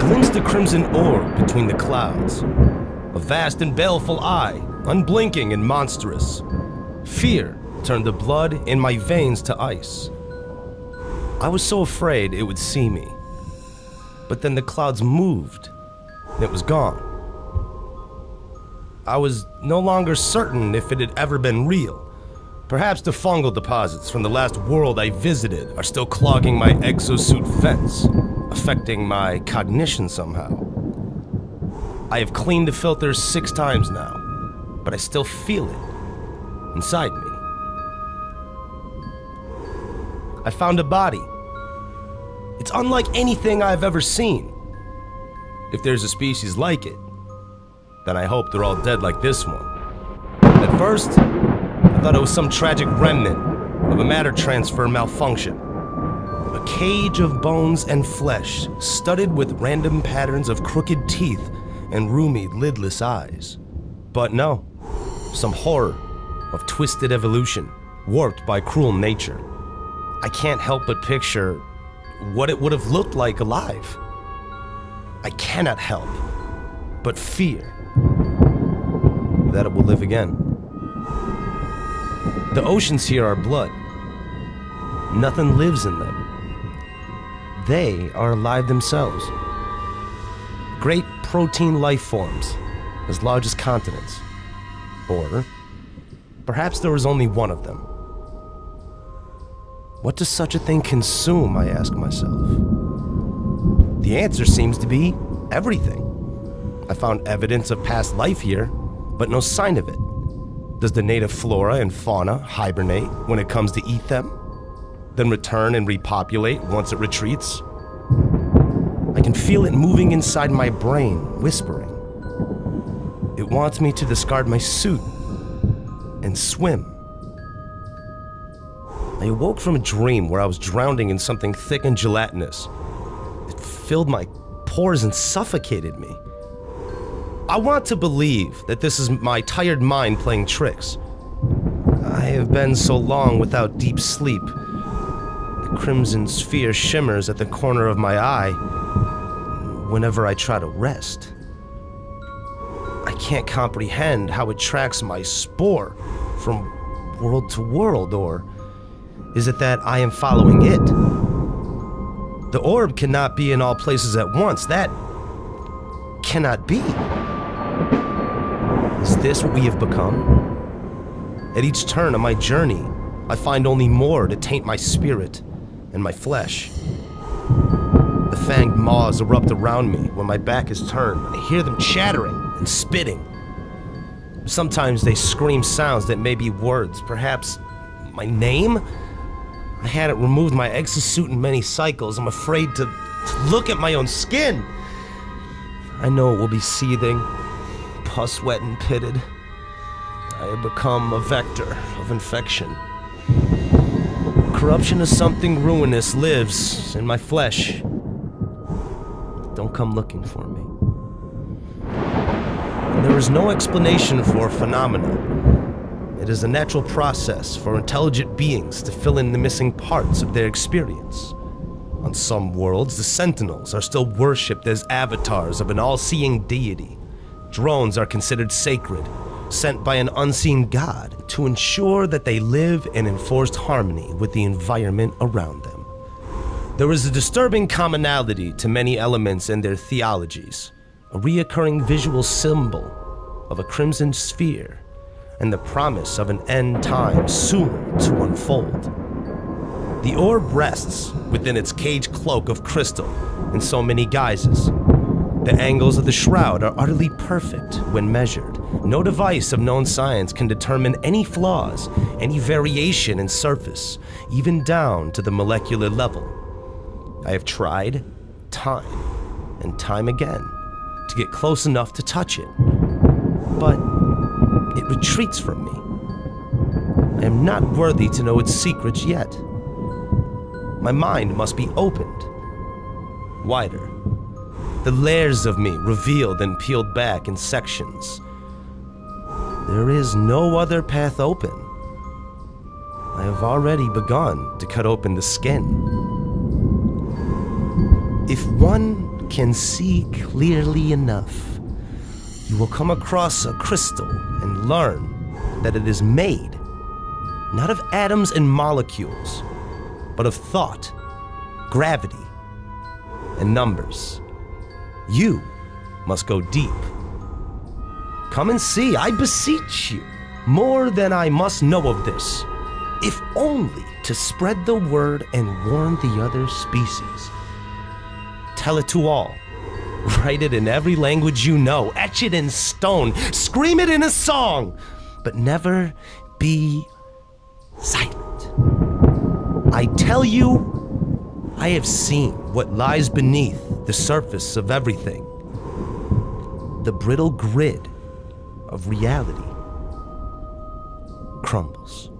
glimpsed a crimson orb between the clouds. A vast and baleful eye, unblinking and monstrous. Fear turned the blood in my veins to ice. I was so afraid it would see me. But then the clouds moved, and it was gone. I was no longer certain if it had ever been real. Perhaps the fungal deposits from the last world I visited are still clogging my exosuit vents, affecting my cognition somehow. I have cleaned the filters 6 times now, but I still feel it inside me. I found a body. It's unlike anything I've ever seen. If there's a species like it, then I hope they're all dead like this one. At first, I thought it was some tragic remnant of a matter transfer malfunction. A cage of bones and flesh, studded with random patterns of crooked teeth and roomy, lidless eyes. But no, some horror of twisted evolution, warped by cruel nature. I can't help but picture what it would have looked like alive. I cannot help but fear that it will live again. The oceans here are blood. Nothing lives in them. They are alive themselves. Great protein life forms, as large as continents. Or perhaps there was only one of them. What does such a thing consume, I ask myself. The answer seems to be everything. I found evidence of past life here, but no sign of it. Does the native flora and fauna hibernate when it comes to eat them, then return and repopulate once it retreats? I can feel it moving inside my brain, whispering. It wants me to discard my suit and swim. I awoke from a dream where I was drowning in something thick and gelatinous. It filled my pores and suffocated me. I want to believe that this is my tired mind playing tricks. I have been so long without deep sleep. The crimson sphere shimmers at the corner of my eye whenever I try to rest. I can't comprehend how it tracks my spore from world to world, or is it that I am following it? The orb cannot be in all places at once. That cannot be. Is this what we have become? At each turn of my journey, I find only more to taint my spirit and my flesh. The fanged maws erupt around me when my back is turned. I hear them chattering and spitting. Sometimes they scream sounds that may be words, perhaps my name? I hadn't removed my exosuit in many cycles. I'm afraid to look at my own skin. I know it will be seething, pus-wet and pitted. I have become a vector of infection. Corruption of something ruinous lives in my flesh. Don't come looking for me. There is no explanation for phenomena. It is a natural process for intelligent beings to fill in the missing parts of their experience. On some worlds, the Sentinels are still worshipped as avatars of an all-seeing deity. Drones are considered sacred, sent by an unseen god to ensure that they live in enforced harmony with the environment around them. There is a disturbing commonality to many elements in their theologies, a reoccurring visual symbol of a crimson sphere and the promise of an end time soon to unfold. The orb rests within its cage cloak of crystal in so many guises. The angles of the shroud are utterly perfect when measured. No device of known science can determine any flaws, any variation in surface, even down to the molecular level. I have tried, time and time again, to get close enough to touch it, but it retreats from me. I am not worthy to know its secrets yet. My mind must be opened wider. The layers of me revealed and peeled back in sections. There is no other path open. I have already begun to cut open the skin. If one can see clearly enough, you will come across a crystal and learn that it is made not of atoms and molecules, but of thought, gravity, and numbers. You must go deep. Come and see, I beseech you, more than I must know of this, if only to spread the word and warn the other species. Tell it to all. Write it in every language you know, etch it in stone, scream it in a song, but never be silent. I tell you, I have seen what lies beneath the surface of everything. The brittle grid of reality crumbles.